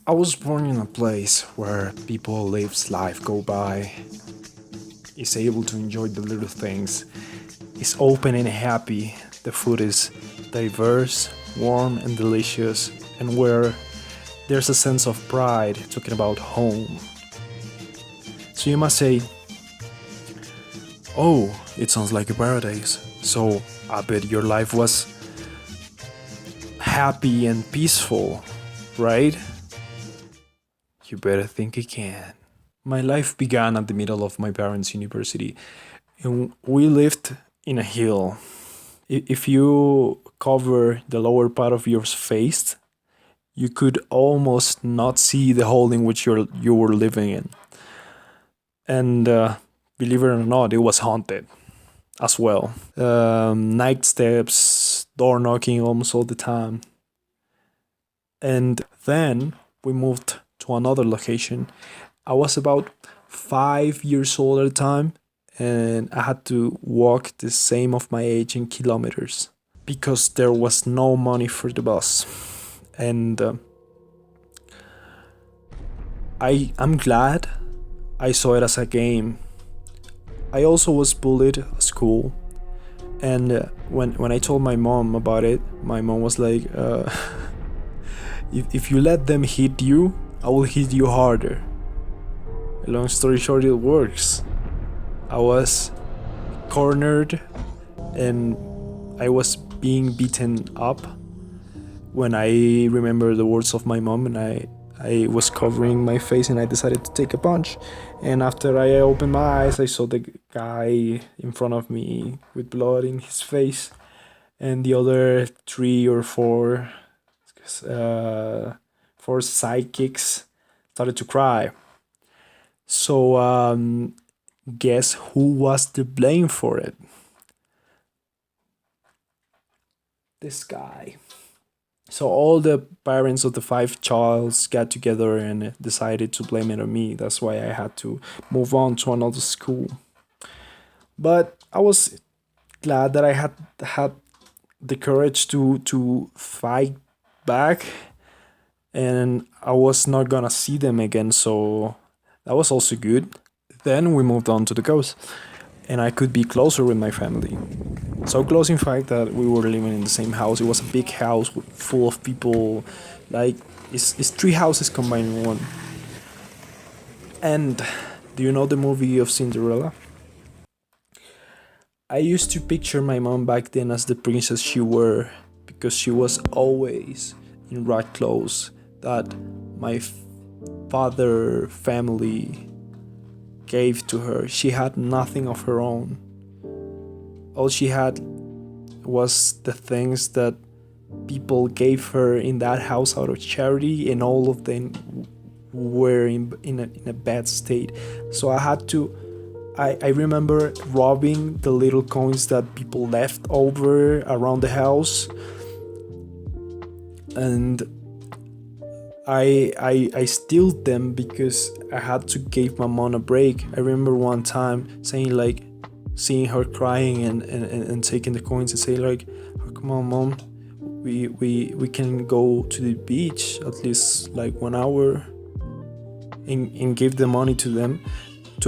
I was born in a place where people lives life go by, is able to enjoy the little things, is open and happy. The food is diverse, warm and delicious, and where there's a sense of pride talking about home. So you must say, oh, it sounds like a paradise. So I bet your life was happy and peaceful, right? You better think again. My life began at the middle of my parents' university, and we lived in a hill. If you cover the lower part of your face, you could almost not see the hole in which you were living in. And believe it or not, it was haunted as well. Night steps, door knocking almost all the time. And then we moved to another location. I was about 5 years old at the time, and I had to walk the same of my age in kilometers because there was no money for the bus. And I'm glad I saw it as a game. I also was bullied at school, and when I told my mom about it, my mom was like, if you let them hit you, I will hit you harder. Long story short, it works. I was cornered and I was being beaten up when I remember the words of my mom, and I was covering my face and I decided to take a punch. And after I opened my eyes, I saw the guy in front of me with blood in his face, and the other three or four sidekicks started to cry. So guess who was to blame for it? This guy. So all the parents of the five childs got together and decided to blame it on me. That's why I had to move on to another school. But I was glad that I had the courage to fight back, and I was not gonna see them again, so that was also good. Then we moved on to the coast, and I could be closer with my family. So close, in fact, that we were living in the same house. It was a big house full of people. Like, it's three houses combined in one. And do you know the movie of Cinderella? I used to picture my mom back then as the princess she were, because she was always in right clothes that my father family gave to her. She had nothing of her own. All she had was the things that people gave her in that house out of charity, and all of them were in a bad state. So I remember robbing the little coins that people left over around the house, and I steal them because I had to give my mom a break. I remember one time saying, like, seeing her crying and taking the coins and saying, like, oh, come on, mom, we can go to the beach at least like 1 hour, and give the money to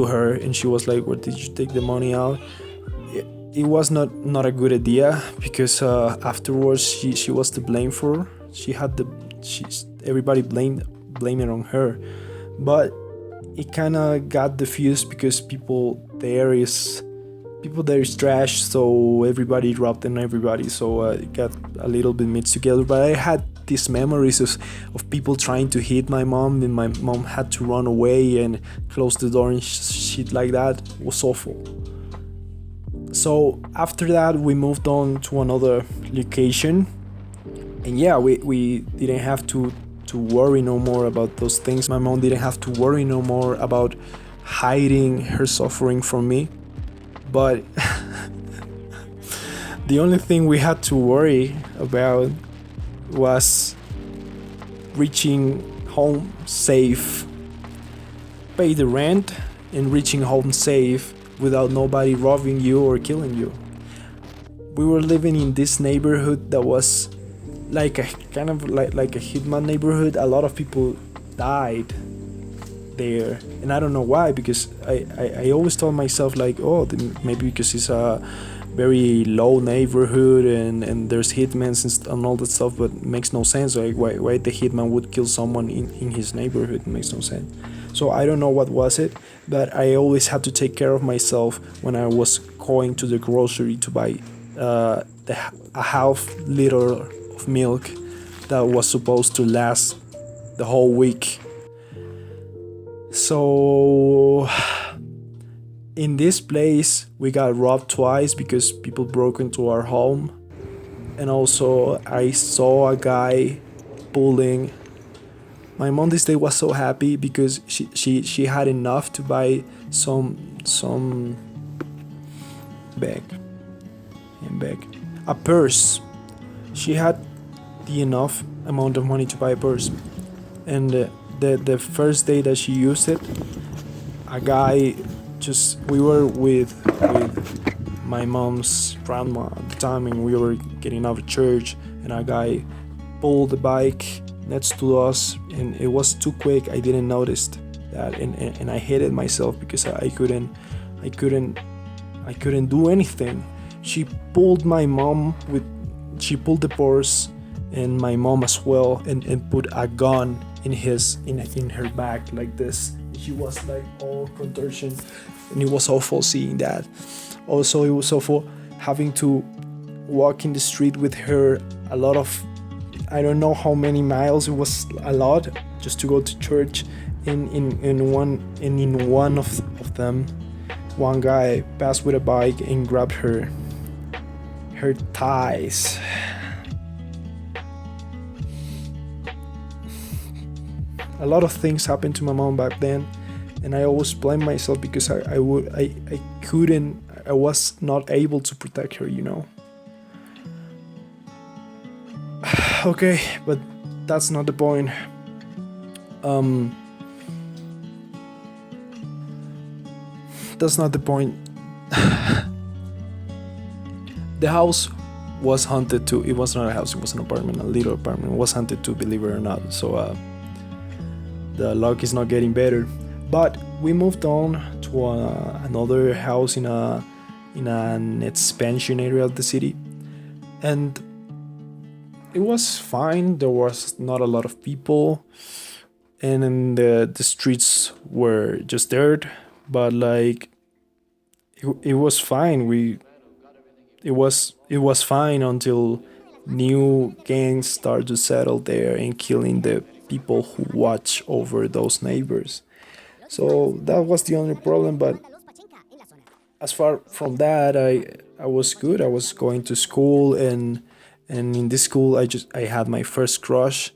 her. And she was like, where did you take the money out? It was not a good idea, because afterwards she was to blame for. Everybody blaming on her, but it kind of got diffused because people there is trash, so everybody robbed on everybody, so it got a little bit mixed together. But I had these memories of people trying to hit my mom, and my mom had to run away and close the door and shit like that. It was awful. So after that, we moved on to another location, and yeah, we didn't have to worry no more about those things. My mom didn't have to worry no more about hiding her suffering from me. But the only thing we had to worry about was reaching home safe, pay the rent, and reaching home safe without nobody robbing you or killing you. We were living in this neighborhood that was like a kind of like a hitman neighborhood. A lot of people died there, and I don't know why, because I always told myself like, oh, maybe because it's a very low neighborhood and there's hitmen and all that stuff, but it makes no sense. Like why the hitman would kill someone in his neighborhood? It makes no sense. So I don't know what was it, but I always had to take care of myself when I was going to the grocery to buy a half liter of milk that was supposed to last the whole week. So in this place we got robbed twice because people broke into our home, and also I saw a guy pulling. My mom this day was so happy because she had enough to buy some bag a purse. She had the enough amount of money to buy a purse, and the first day that she used it, a guy we were with my mom's grandma at the time, and we were getting out of church, and a guy pulled the bike next to us, and it was too quick. I didn't notice that, and I hated myself because I couldn't do anything. She pulled the purse and my mom as well, and put a gun in her back like this. She was like all contortion, and it was awful seeing that. Also, it was awful having to walk in the street with her a lot of, I don't know how many miles. It was a lot just to go to church. In one of them, one guy passed with a bike and grabbed her thighs. A lot of things happened to my mom back then, and I always blame myself because I was not able to protect her, you know. Okay, but that's not the point. That's not the point. The house was haunted too. It was not a house, it was an apartment, a little apartment. It was haunted too, believe it or not. So the luck is not getting better. But we moved on to another house in an expansion area of the city, and it was fine. There was not a lot of people, and then the streets were just dirt, but like it was fine. It was fine until new gangs started to settle there and killing the people who watch over those neighbors. So that was the only problem, but as far from that, I was good. I was going to school, and in this school I had my first crush,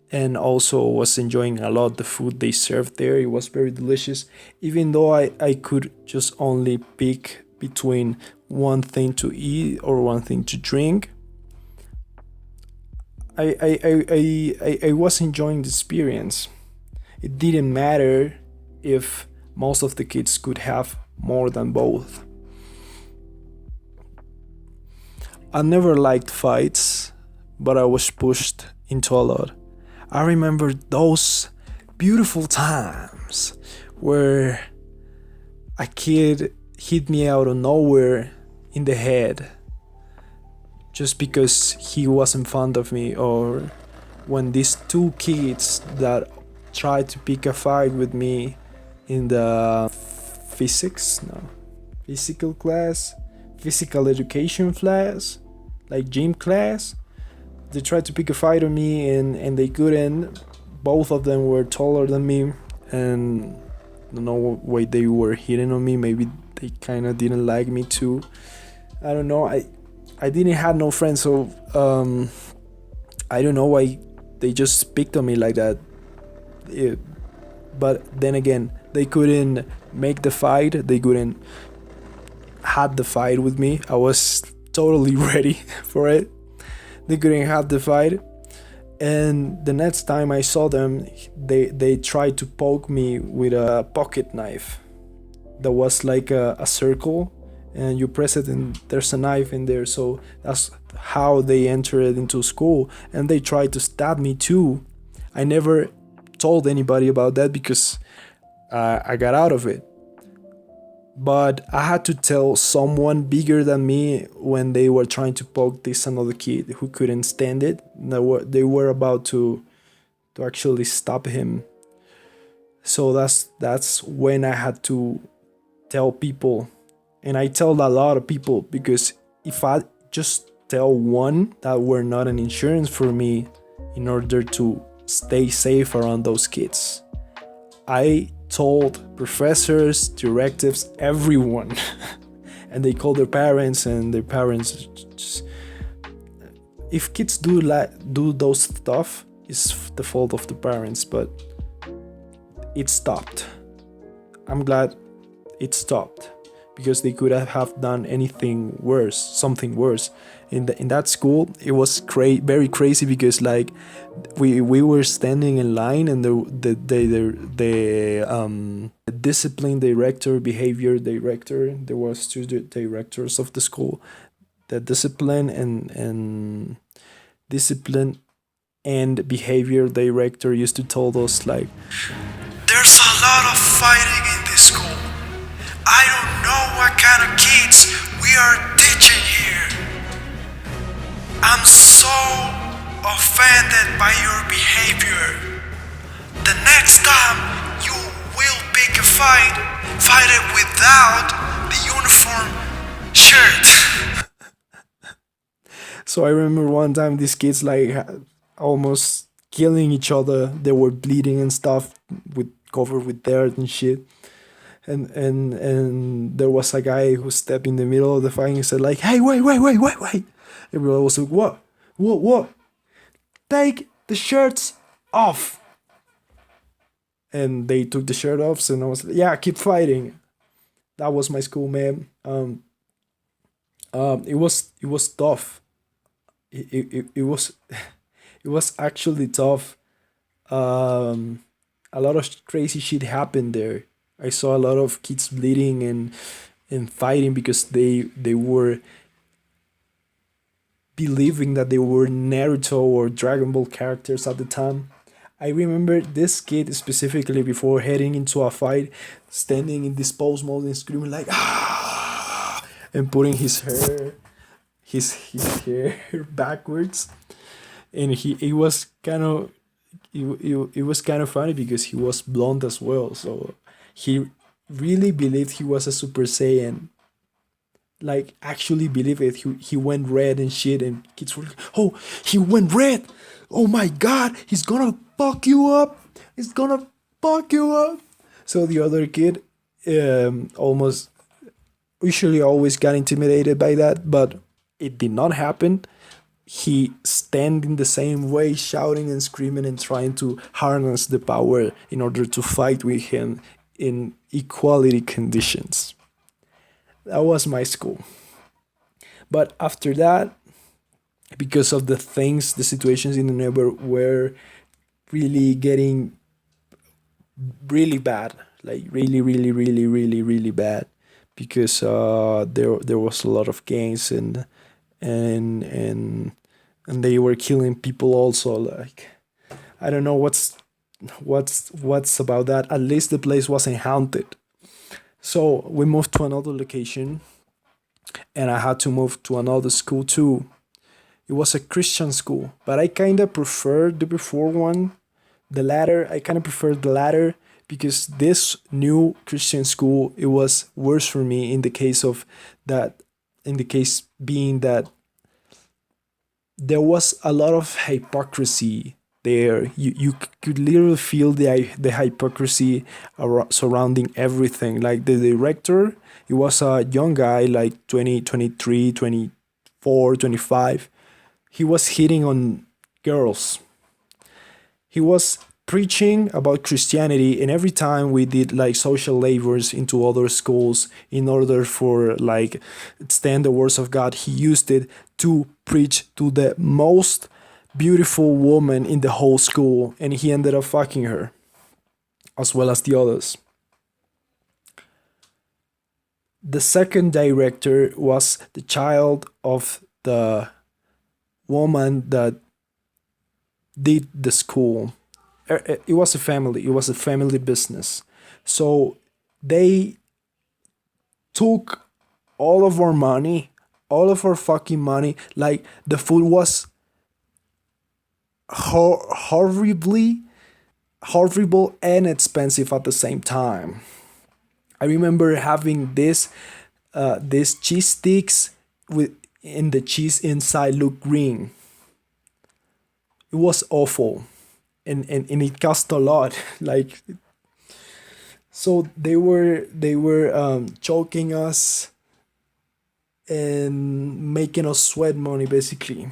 and also was enjoying a lot the food they served there. It was very delicious, even though I could just only pick between one thing to eat or one thing to drink. I was enjoying the experience. It didn't matter if most of the kids could have more than both. I never liked fights, but I was pushed into a lot. I remember those beautiful times where a kid hit me out of nowhere in the head just because he wasn't fond of me, or when these two kids that tried to pick a fight with me in the physical education class, like gym class. They tried to pick a fight on me, and they couldn't. Both of them were taller than me, and I don't know why they were hitting on me. Maybe they kind of didn't like me too. I don't know. I didn't have no friends, so I don't know why they just picked on me like that. But then again, they couldn't make the fight. They couldn't had the fight with me. I was totally ready for it. They couldn't have the fight. And the next time I saw them, they tried to poke me with a pocket knife. That was like a circle, and you press it and there's a knife in there. So that's how they entered into school, and they tried to stab me too. I never told anybody about that because I got out of it. But I had to tell someone bigger than me when they were trying to poke this another kid who couldn't stand it. They were about to actually stop him. So that's when I had to tell people, and I tell a lot of people because if I just tell one, that were not an insurance for me in order to stay safe around those kids. I told professors, directives, everyone, and they called their parents, and their parents just, if kids do those stuff, it's the fault of the parents, but it stopped. I'm glad it stopped because they could have done something worse. In that school, it was very crazy because like we were standing in line, and the discipline director, behavior director, there was two directors of the school. The discipline and behavior director used to tell us like, there's a lot of fighting in this school. I don't know what kind of kids we are teaching here. I'm so offended by your behavior. The next time you will pick a fight it without the uniform shirt. So I remember one time these kids like almost killing each other. They were bleeding and stuff, covered with dirt and shit. And there was a guy who stepped in the middle of the fight and said like, hey, wait. Everyone was like, what? Take the shirts off. And they took the shirt off, and I was like, yeah, keep fighting. That was my school, man. It was tough. It was it was actually tough. A lot of crazy shit happened there. I saw a lot of kids bleeding and fighting because they were believing that they were Naruto or Dragon Ball characters at the time. I remember this kid specifically before heading into a fight, standing in this pose mode and screaming like ah, and putting his hair backwards, and it was kind of it was kind of funny because he was blonde as well, so he really believed he was a Super Saiyan. Like actually believe it. He went red and shit, and kids were like, "Oh, he went red! Oh my god, he's gonna fuck you up! He's gonna fuck you up!" So the other kid, almost usually always got intimidated by that, but it did not happen. He stand in the same way, shouting and screaming and trying to harness the power in order to fight with him in equality conditions. That was my school. But after that, because of the situations in the neighborhood were really getting really bad, like really bad, because there was a lot of gangs and and they were killing people also. Like I don't know what's about that. At least the place wasn't haunted. So we moved to another location, and I had to move to another school too. It was a Christian school, but I kind of preferred the before one, the latter. I kind of preferred the latter because this new Christian school, it was worse for me in the case of that, in the case being that there was a lot of hypocrisy there. You could literally feel the hypocrisy surrounding everything. Like the director, he was a young guy, like 20, 23, 24, 25. He was hitting on girls. He was preaching about Christianity, and every time we did like social labors into other schools in order for like stand the words of God, he used it to preach to the most beautiful woman in the whole school, and he ended up fucking her as well as the others. The second director was the child of the woman that did the school. It was a family. It was a family business. So they took all of our money, all of our fucking money. Like the food was horribly horrible and expensive at the same time. I remember having this cheese sticks with in the cheese inside look green. It was awful, and it cost a lot. Like so they were choking us and making us sweat money basically.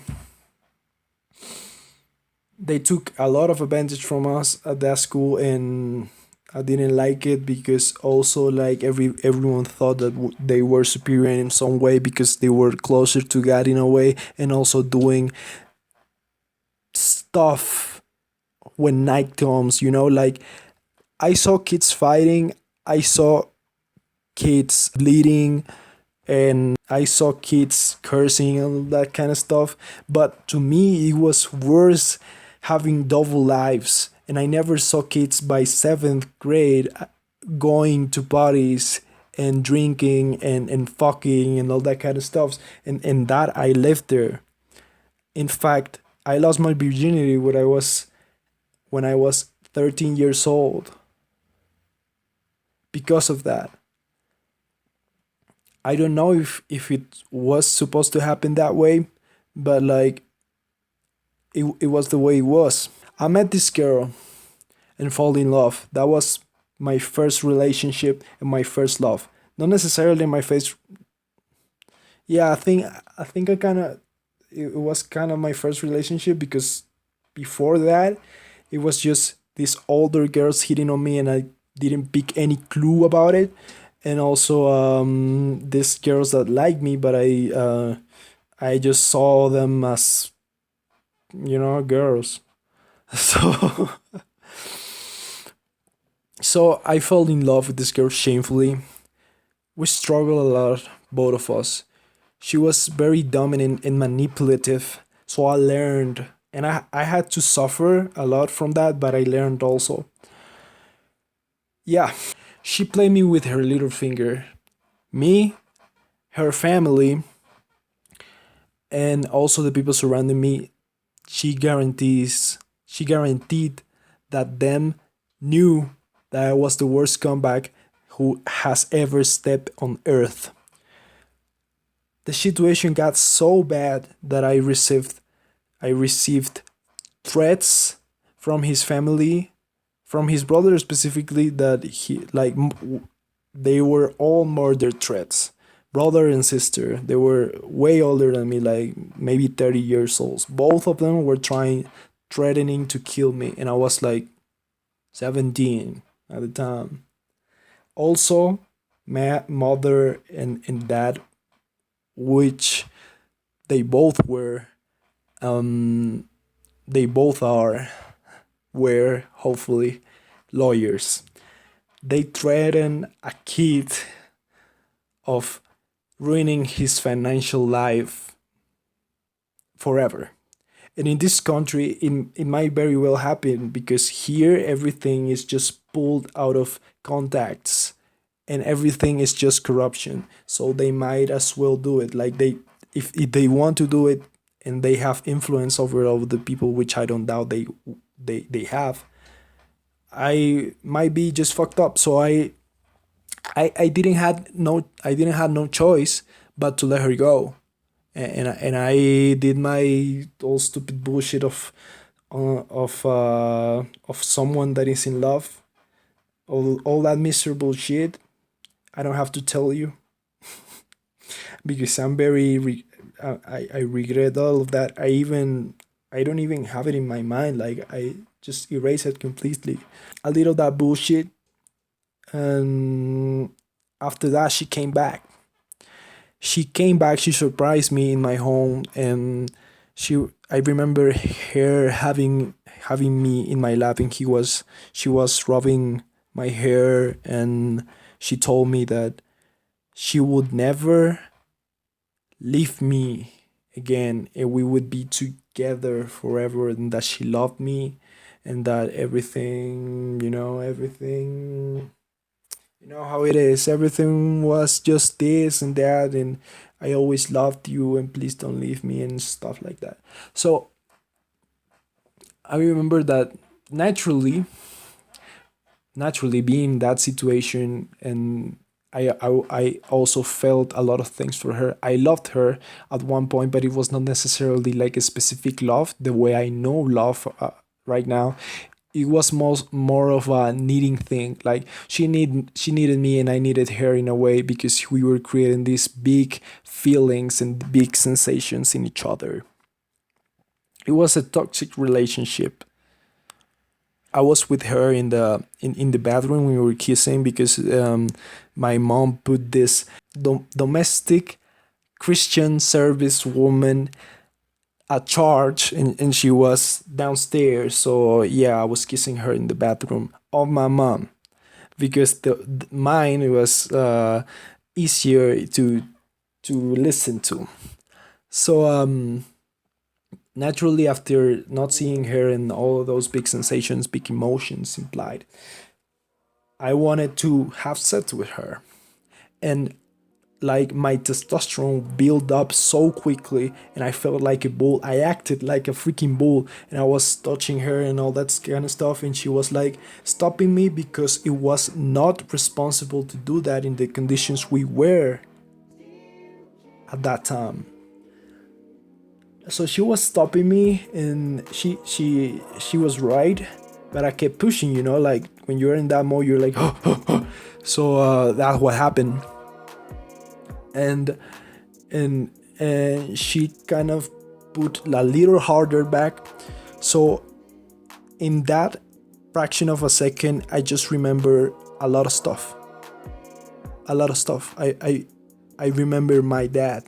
They took a lot of advantage from us at that school, and I didn't like it because also like everyone thought that they were superior in some way because they were closer to God in a way, and also doing stuff when night comes. Like I saw kids fighting, I saw kids bleeding, and I saw kids cursing and all that kind of stuff. But to me, it was worse having double lives. And I never saw kids by seventh grade going to parties and drinking and fucking and all that kind of stuff. And that I lived there. In fact, I lost my virginity when I was 13 years old because of that. I don't know if it was supposed to happen that way, but like it was the way it was. I met this girl and fall in love. That was my first relationship and my first love. Not necessarily my first. Yeah, I think I kind of it was kind of my first relationship because before that it was just these older girls hitting on me and I didn't pick any clue about it, and also these girls that like me, but I just saw them as girls. So so I fell in love with this girl shamefully. We struggled a lot, both of us. She was very dominant and manipulative, so I learned, and I had to suffer a lot from that, but I learned also. Yeah, she played me with her little finger. Me, her family, and also the people surrounding me, she guaranteed that them knew that I was the worst scumbag who has ever stepped on earth. The situation got so bad that I received threats from his family, from his brother specifically, that they were all murder threats. Brother and sister, they were way older than me, like maybe 30 years old. Both of them were threatening to kill me, and I was like 17 at the time. Also, my mother and dad, which they both were, um, they both were hopefully lawyers. They threatened a kid of ruining his financial life forever. And in this country, it might very well happen because here everything is just pulled out of contacts and everything is just corruption. So they might as well do it. Like if they want to do it and they have influence over the people, which I don't doubt they have, I might be just fucked up. So I didn't have no choice but to let her go, and I did my all stupid bullshit of someone that is in love, all that miserable shit. I don't have to tell you because I'm I regret all of that. I don't even have it in my mind. Like I just erase it completely. I did all that bullshit, and after that she surprised me in my home, and she I remember her having me in my lap, and she was rubbing my hair, and she told me that she would never leave me again, and we would be together forever, and that she loved me, and that everything, you know how it is. Everything was just this and that, and I always loved you, and please don't leave me, and stuff like that. So I remember that naturally, naturally being in that situation, and I also felt a lot of things for her. I loved her at one point, but it was not necessarily like a specific love the way I know love right now. It was more of a needing thing. Like she needed me and I needed her in a way, because we were creating these big feelings and big sensations in each other. It was a toxic relationship. I was with her in the bathroom. We were kissing because my mom put this domestic Christian service woman at charge, and she was downstairs. So yeah, I was kissing her in the bathroom of my mom, because mine was easier to listen to. So naturally, after not seeing her and all of those big sensations, big emotions implied, I wanted to have sex with her. And like my testosterone built up so quickly, and I felt like a bull. I acted like a freaking bull, and I was touching her and all that kind of stuff, and she was like stopping me because it was not responsible to do that in the conditions we were at that time. So she was stopping me, and she was right, but I kept pushing. Like when you're in that mode, you're like so that's what happened. And and and she kind of put a little harder back. So in that fraction of a second, I just remember a lot of stuff. A lot of stuff. I remember my dad.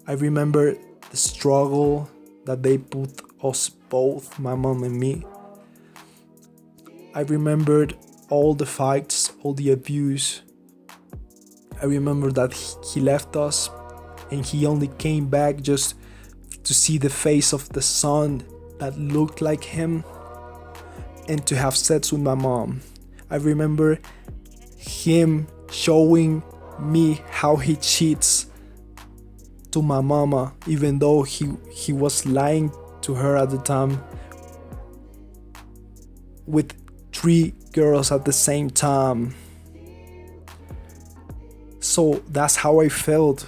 I remember the struggle that they put us both, my mom and me. I remembered all the fights, all the abuse. I remember that he left us, and he only came back just to see the face of the son that looked like him, and to have sex with my mom. I remember him showing me how he cheats to my mama, even though he was lying to her at the time with three girls at the same time. So that's how I felt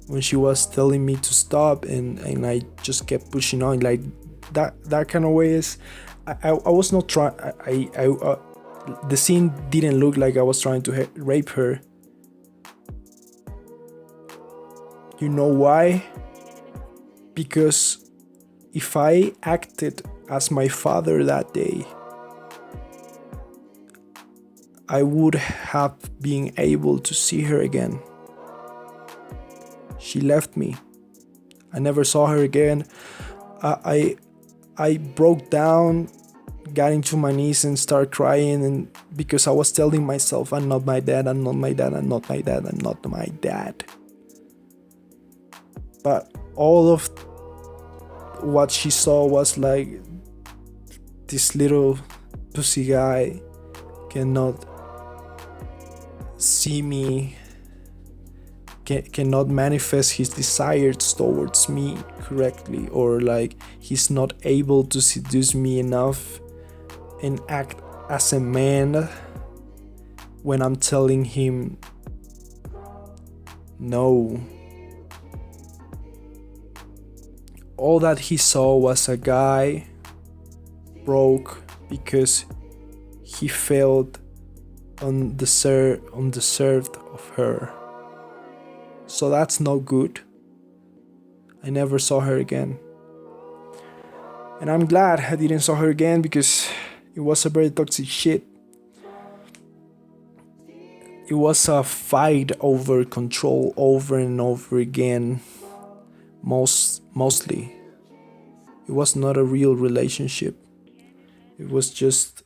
when she was telling me to stop, and I just kept pushing on like that kind of way. Is I was not trying. The scene didn't look like I was trying to rape her. You know why? Because if I acted as my father that day, I would have been able to see her again. She left me. I never saw her again. I broke down, got into my knees and started crying, and because I was telling myself, I'm not my dad, I'm not my dad, I'm not my dad, I'm not my dad. But all of what she saw was like, this little pussy guy cannot see me, cannot manifest his desires towards me correctly, or like he's not able to seduce me enough and act as a man when I'm telling him no. All that he saw was a guy broke because he felt undeserved of her. So that's no good. I never saw her again. And I'm glad I didn't saw her again, because it was a very toxic shit. It was a fight over control over and over again. Mostly. It was not a real relationship. It was just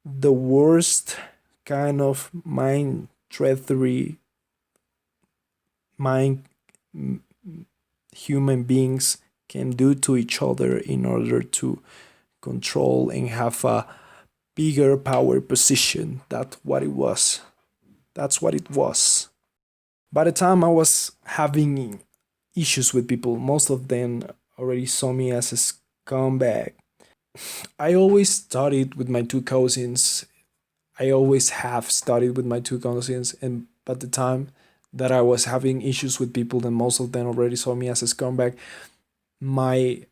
the worst kind of mind treachery human beings can do to each other in order to control and have a bigger power position. That's what it was. That's what it was. By the time I was having issues with people, most of them already saw me as a scumbag. I always studied with my two cousins. I always have studied with my two cousins, and by the time that I was having issues with people, then most of them already saw me as a scumbag. My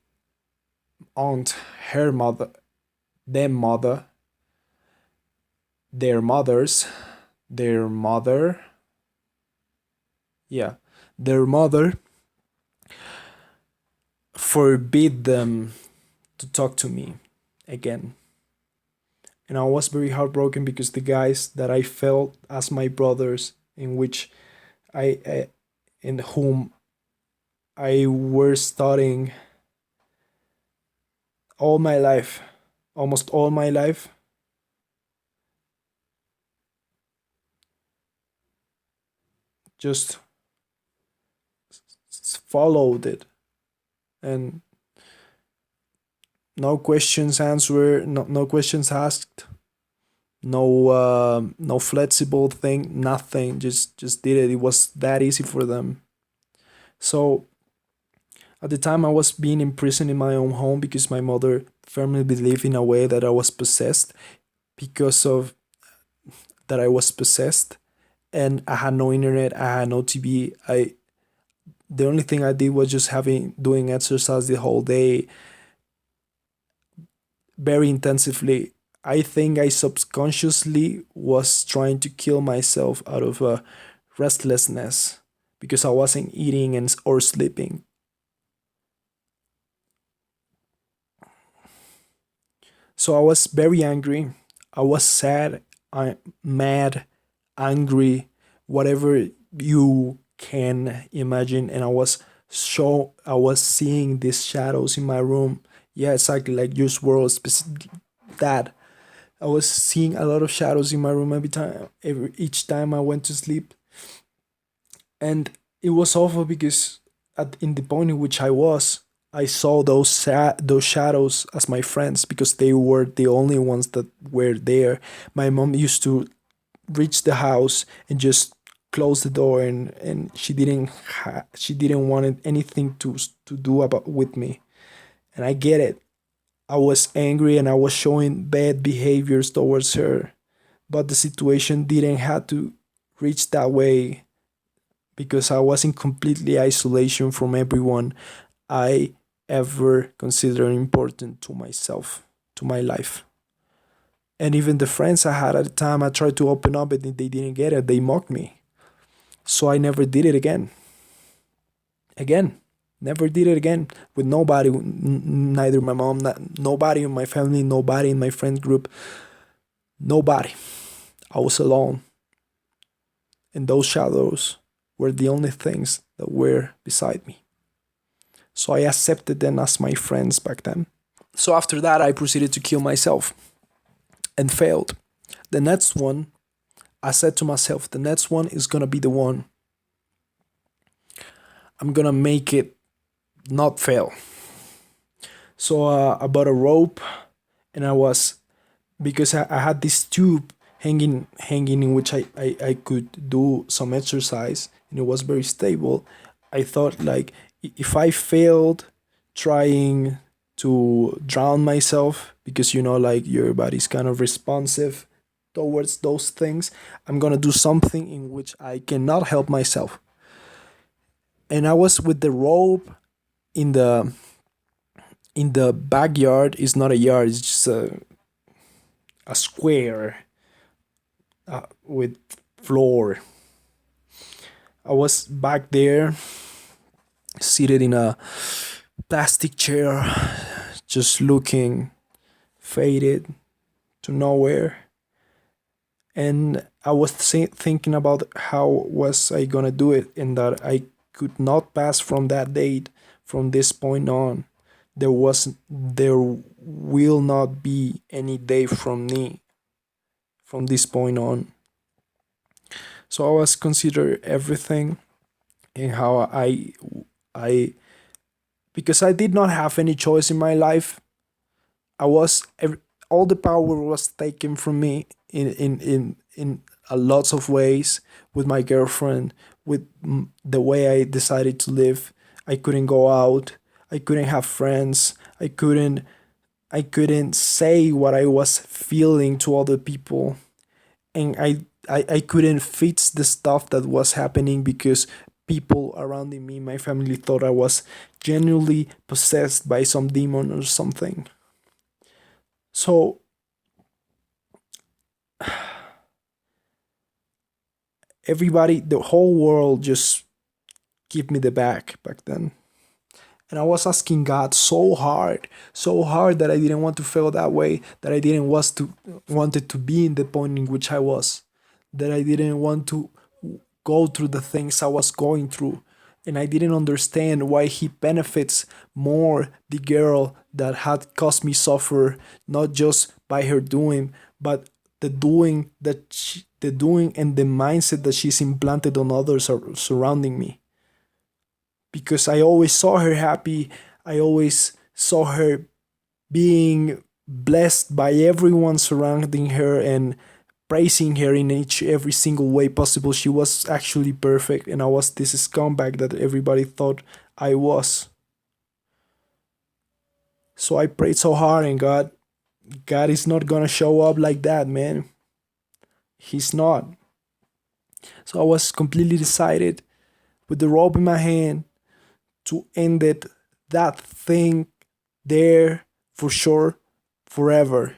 aunt, her mother, their mother, their mothers, their mother, yeah, their mother forbid them to talk to me again. And I was very heartbroken because the guys that I felt as my brothers, in which I in whom I were studying all my life, almost all my life, just followed it, and no questions answered, no questions asked, no flexible thing, nothing. Just did it. It was that easy for them. So at the time, I was being imprisoned in my own home because my mother firmly believed in a way that I was possessed, because of that I was possessed, and I had no internet, I had no TV. The only thing I did was just having doing exercise the whole day, very intensively. I think I subconsciously was trying to kill myself out of a restlessness because I wasn't eating and or sleeping. So I was very angry. I was sad, mad, angry, whatever you can imagine. And I was seeing these shadows in my room. Yeah, exactly like your world, that I was seeing a lot of shadows in my room each time I went to sleep, and it was awful because in the point in which I saw those shadows as my friends because they were the only ones that were there. My mom used to reach the house and just close the door, and she didn't want anything to do about with me, and I get it. I was angry and I was showing bad behaviors towards her, but the situation didn't have to reach that way because I was in completely isolation from everyone I ever considered important to myself, to my life. And even the friends I had at the time, I tried to open up, but they didn't get it. They mocked me. So I never did it again. Again. Never did it again with nobody, neither my mom, nobody in my family, nobody in my friend group, nobody. I was alone. And those shadows were the only things that were beside me. So I accepted them as my friends back then. So after that, I proceeded to kill myself and failed. The next one, I said to myself, the next one is gonna be the one. I'm gonna make it not fail. So I bought a rope, and because I had this tube hanging in which I could do some exercise, and it was very stable. I thought like if I failed trying to drown myself, because like your body's kind of responsive towards those things, I'm gonna do something in which I cannot help myself. And I was with the rope in the backyard. Is not a yard, it's just a square with floor. I was back there seated in a plastic chair, just looking faded to nowhere, and I was thinking about how was I gonna do it, and that I could not pass from that date. From this point on, there will not be any day from me from this point on. So I was consider everything, and how I because I did not have any choice in my life. I was all the power was taken from me in a lots of ways, with my girlfriend, with the way I decided to live. I couldn't go out. I couldn't have friends. I couldn't say what I was feeling to other people, and I couldn't fix the stuff that was happening because people around me, my family, thought I was genuinely possessed by some demon or something. So everybody, the whole world just give me the back then. And I was asking God so hard that I didn't want to feel that way, that I didn't was to wanted to be in the point in which I was, that I didn't want to go through the things I was going through. And I didn't understand why he benefits more the girl that had caused me suffer, not just by her doing, but the doing and the mindset that she's implanted on others surrounding me. Because I always saw her happy. I always saw her being blessed by everyone surrounding her and praising her in each every single way possible. She was actually perfect, and I was this scumbag that everybody thought I was. So I prayed so hard, and God is not gonna show up like that, man. He's not. So I was completely decided, with the rope in my hand, to end it, that thing there, for sure, forever.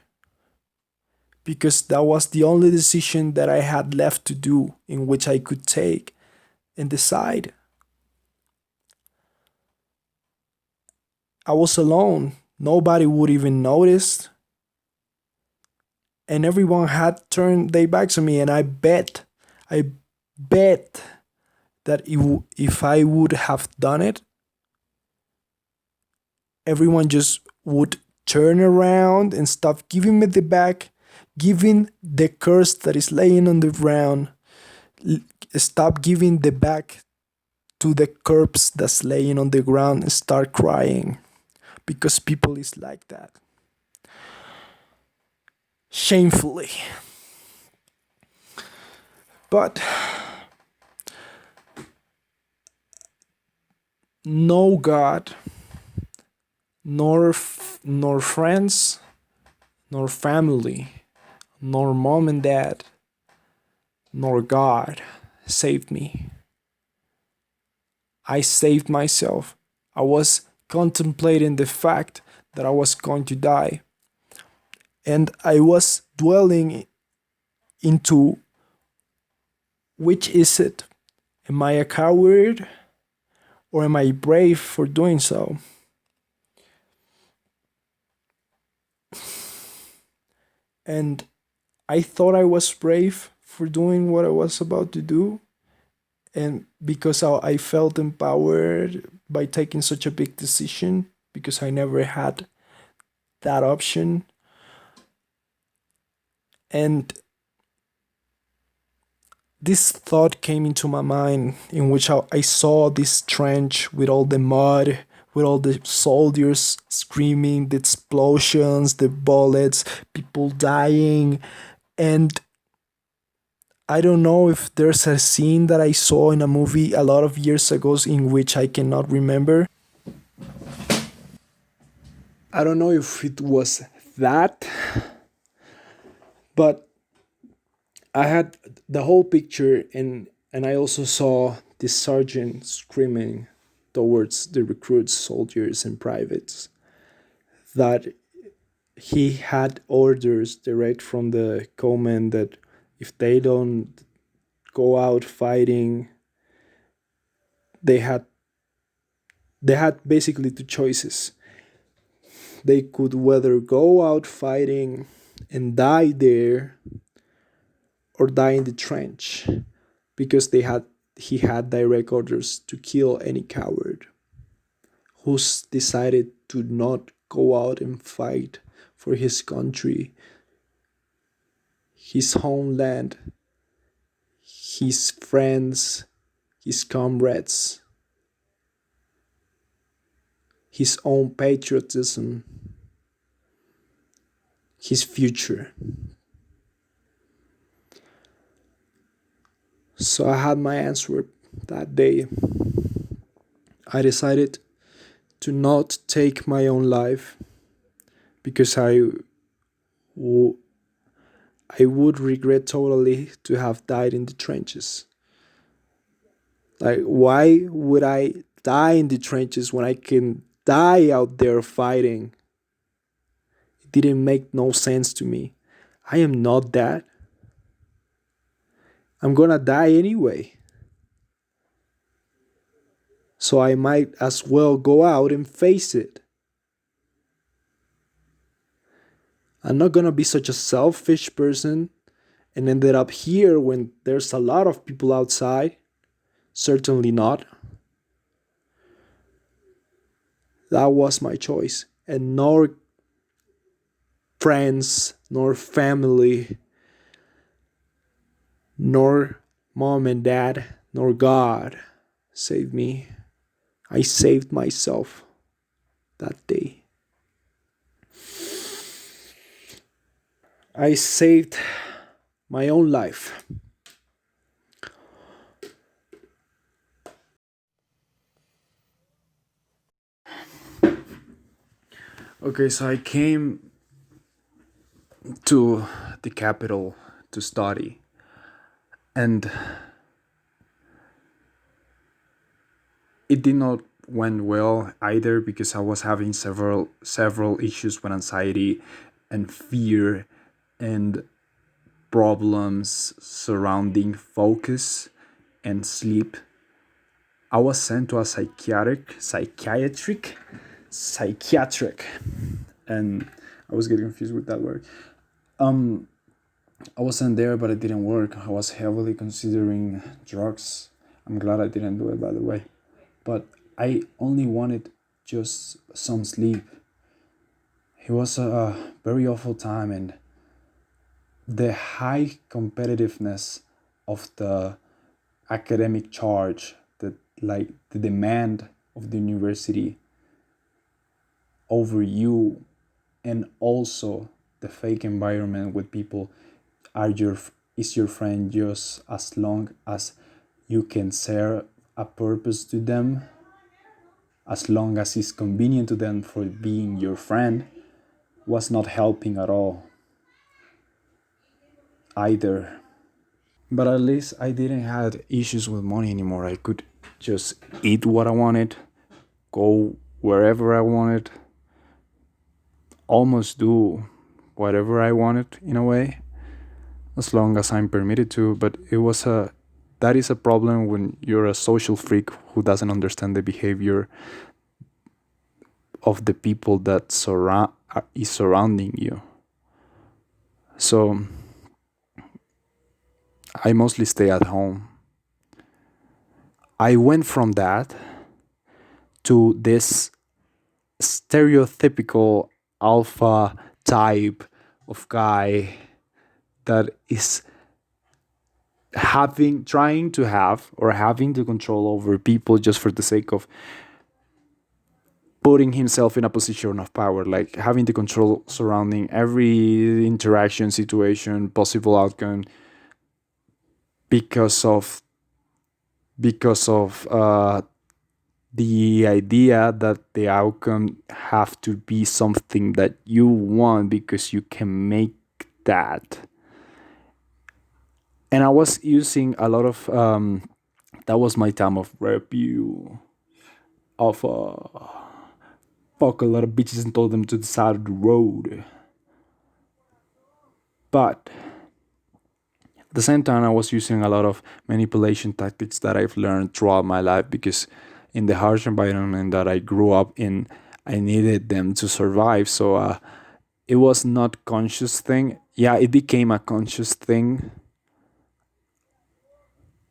Because that was the only decision that I had left to do, in which I could take and decide. I was alone. Nobody would even notice. And everyone had turned their backs on me. And I bet that if I would have done it, everyone just would turn around and stop giving me the back, giving the curse that is laying on the ground, stop giving the back to the corpse that's laying on the ground, and start crying, because people is like that. Shamefully. But no God, nor friends, nor family, nor mom and dad, nor God saved me. I saved myself. I was contemplating the fact that I was going to die, and I was dwelling into, which is it? Am I a coward, or am I brave for doing so? And I thought I was brave for doing what I was about to do, and because I felt empowered by taking such a big decision, because I never had that option. And this thought came into my mind, in which I saw this trench with all the mud, with all the soldiers screaming, the explosions, the bullets, people dying. And I don't know if there's a scene that I saw in a movie a lot of years ago in which I cannot remember. I don't know if it was that, but I had the whole picture, and I also saw the sergeant screaming towards the recruits, soldiers, and privates that he had orders direct from the command that if they don't go out fighting, they had basically two choices. They could whether go out fighting and die there, or die in the trench, because he had direct orders to kill any coward who's decided to not go out and fight for his country, his homeland, his friends, his comrades, his own patriotism. his future. So I had my answer that day. I decided to not take my own life because w- I would regret totally to have died in the trenches. Like, why would I die in the trenches when I can die out there fighting? It didn't make no sense to me. I am not that. I'm gonna die anyway. So I might as well go out and face it. I'm not gonna be such a selfish person and ended up here when there's a lot of people outside. Certainly not. That was my choice. And nor friends, nor family, nor mom and dad, nor God saved me. I saved myself that day. I saved my own life. Okay, so I came to the capital to study, and it did not went well either because I was having several issues with anxiety and fear and problems surrounding focus and sleep. I was sent to a psychiatric, and I was getting confused with that word. Um, I wasn't there, but it didn't work. I was heavily considering drugs. I'm glad I didn't do it, by the way. But I only wanted just some sleep. It was a very awful time, and the high competitiveness of the academic charge, the demand of the university over you, and also the fake environment with people are your is your friend just as long as you can serve a purpose to them, as long as it's convenient to them for being your friend, was not helping at all either. But at least I didn't have issues with money anymore. I could just eat what I wanted, go wherever I wanted, almost do whatever I wanted in a way, as long as I'm permitted to. But that is a problem when you're a social freak who doesn't understand the behavior of the people that is surrounding you. So I mostly stay at home. I went from that to this stereotypical alpha type of guy that is trying to have or having the control over people just for the sake of putting himself in a position of power, like having the control surrounding every interaction, situation, possible outcome, because of the idea that the outcome have to be something that you want because you can make that. And I was using a lot of that was my time of review of fuck a lot of bitches and told them to the side of the road. But at the same time, I was using a lot of manipulation tactics that I've learned throughout my life because in the harsh environment that I grew up in, I needed them to survive. So it was not conscious thing. Yeah, it became a conscious thing.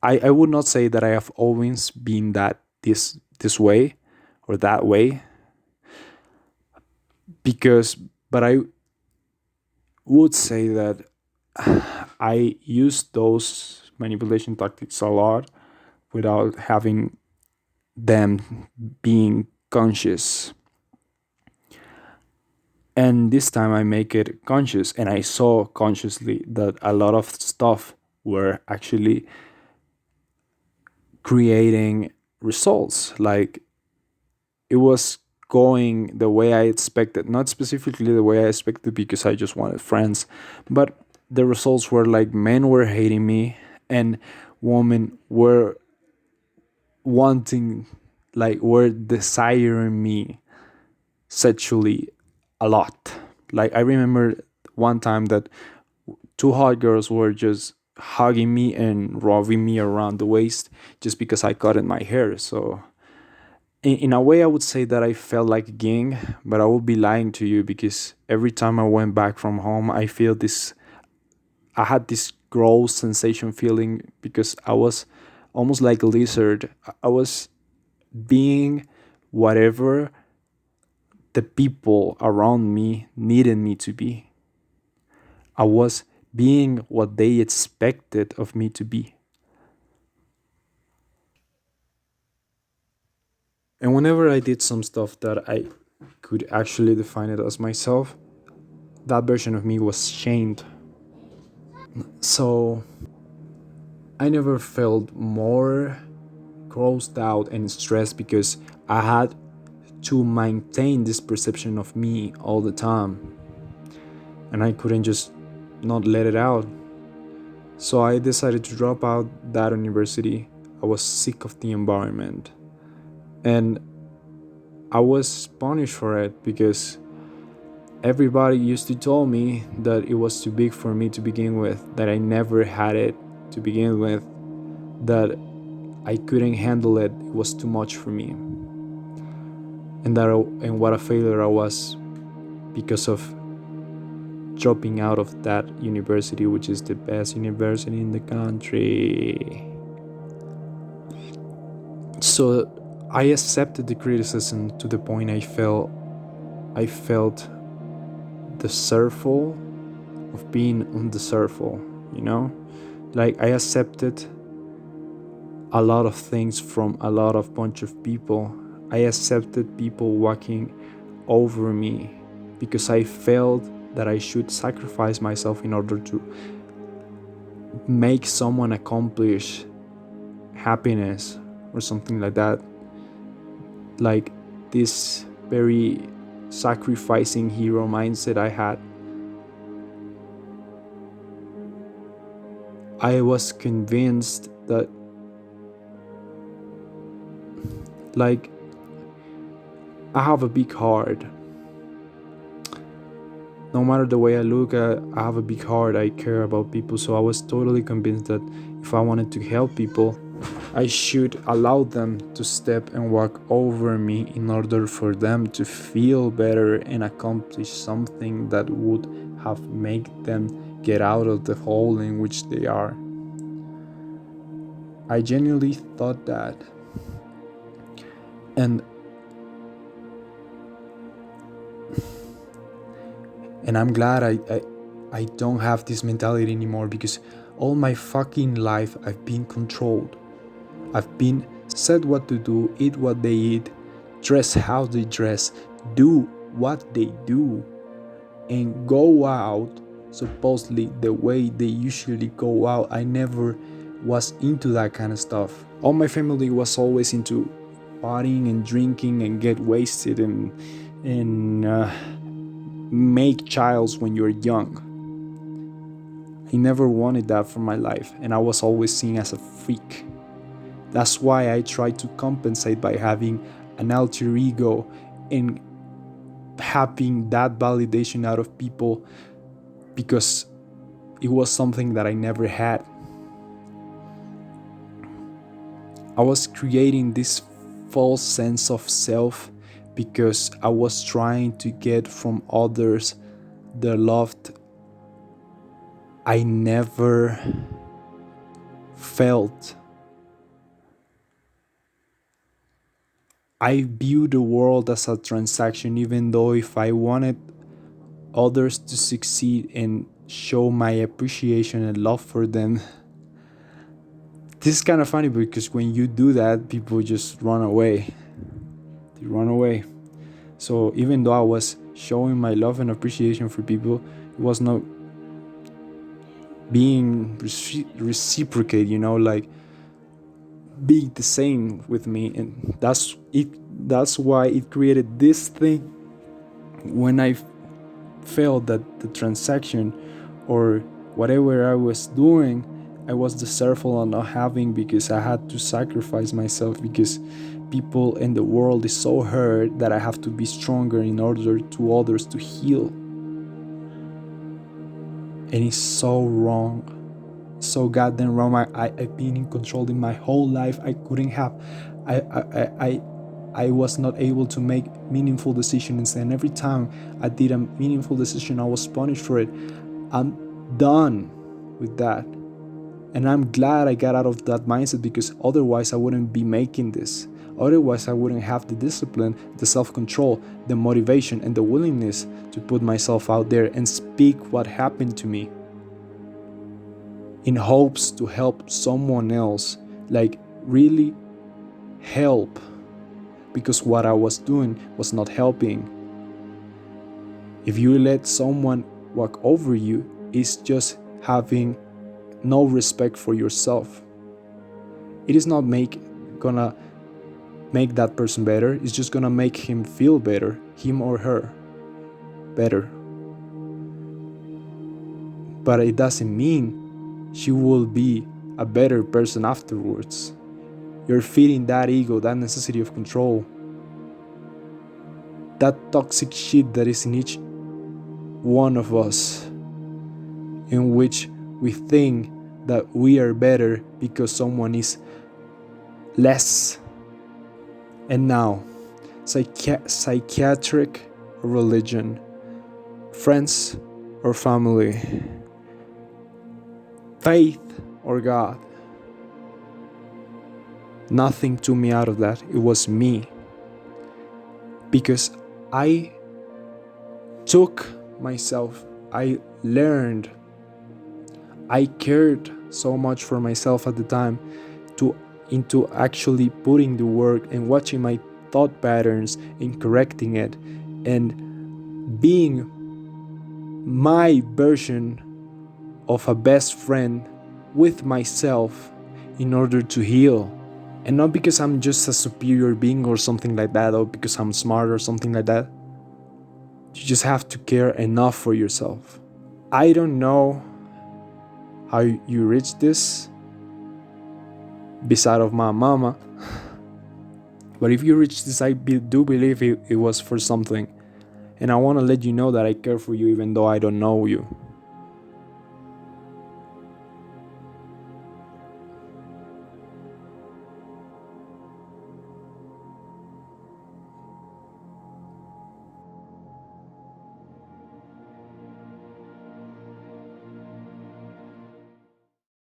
I would not say that I have always been this way or that way because, but I would say that I use those manipulation tactics a lot without having them being conscious. And this time I make it conscious, and I saw consciously that a lot of stuff were actually creating results. Like, it was going the way I expected, not specifically the way I expected because I just wanted friends, but the results were like men were hating me and women were wanting, like, were desiring me sexually a lot. Like, I remember one time that two hot girls were just hugging me and rubbing me around the waist just because I cut in my hair. So in a way, I would say that I felt like a king, but I would be lying to you because every time I went back from home, I had this gross sensation feeling because I was almost like a lizard. I was being whatever the people around me needed me to be. I was being what they expected of me to be. And whenever I did some stuff that I could actually define it as myself, that version of me was shamed. So I never felt more grossed out and stressed because I had to maintain this perception of me all the time. And I couldn't just not let it out. So I decided to drop out that university. I was sick of the environment. And I was punished for it because everybody used to tell me that it was too big for me to begin with, that I never had it to begin with, that I couldn't handle it, it was too much for me. And what a failure I was because of dropping out of that university, which is the best university in the country. So I accepted the criticism to the point I felt deserveful of being undeserveful, you know? Like, I accepted a lot of things from a lot of bunch of people. I accepted people walking over me because I felt that I should sacrifice myself in order to make someone accomplish happiness or something like that. Like, this very sacrificing hero mindset I had. I was convinced that, like, I have a big heart. No matter the way I look, I have a big heart. I care about people. So I was totally convinced that if I wanted to help people, I should allow them to step and walk over me in order for them to feel better and accomplish something that would have made them get out of the hole in which they are. I genuinely thought that. And I'm glad I don't have this mentality anymore because all my fucking life I've been controlled. I've been said what to do, eat what they eat, dress how they dress, do what they do, and go out supposedly the way they usually go out. I never was into that kind of stuff. All my family was always into partying and drinking and get wasted and make childs when you're young. I never wanted that for my life, and I was always seen as a freak. That's why I tried to compensate by having an alter ego and having that validation out of people because it was something that I never had. I was creating this false sense of self because I was trying to get from others the love I never felt. I view the world as a transaction, even though if I wanted others to succeed and show my appreciation and love for them, this is kind of funny because when you do that, people just run away. They run away. So even though I was showing my love and appreciation for people, it was not being reciprocate, like being the same with me. And that's why it created this thing when I felt that the transaction or whatever I was doing, I was deserving of not having, because I had to sacrifice myself, because people in the world is so hurt that I have to be stronger in order to others to heal. And it's so wrong, so goddamn wrong. I've been in control in my whole life. I couldn't have, I was not able to make meaningful decisions, and every time I did a meaningful decision, I was punished for it. I'm done with that, and I'm glad I got out of that mindset, because otherwise I wouldn't be making this. Otherwise I wouldn't have the discipline, the self-control, the motivation, and the willingness to put myself out there and speak what happened to me, in hopes to help someone else, like really help, because what I was doing was not helping. If you let someone walk over you, it's just having no respect for yourself. It is not gonna make that person better. It's just gonna make him feel better, him or her better. But it doesn't mean she will be a better person afterwards. You're feeding that ego, that necessity of control, that toxic shit that is in each one of us, in which we think that we are better because someone is less. And now, psychiatric or religion, friends or family, faith or God, nothing took me out of that. It was me. Because I took myself, I learned, I cared so much for myself at the time, into actually putting the work and watching my thought patterns and correcting it, and being my version of a best friend with myself in order to heal. And not because I'm just a superior being or something like that, or because I'm smart or something like that. You just have to care enough for yourself. I don't know how you reach this beside of my mama, but if you reach this, I do believe it was for something. And I want to let you know that I care for you even though I don't know you.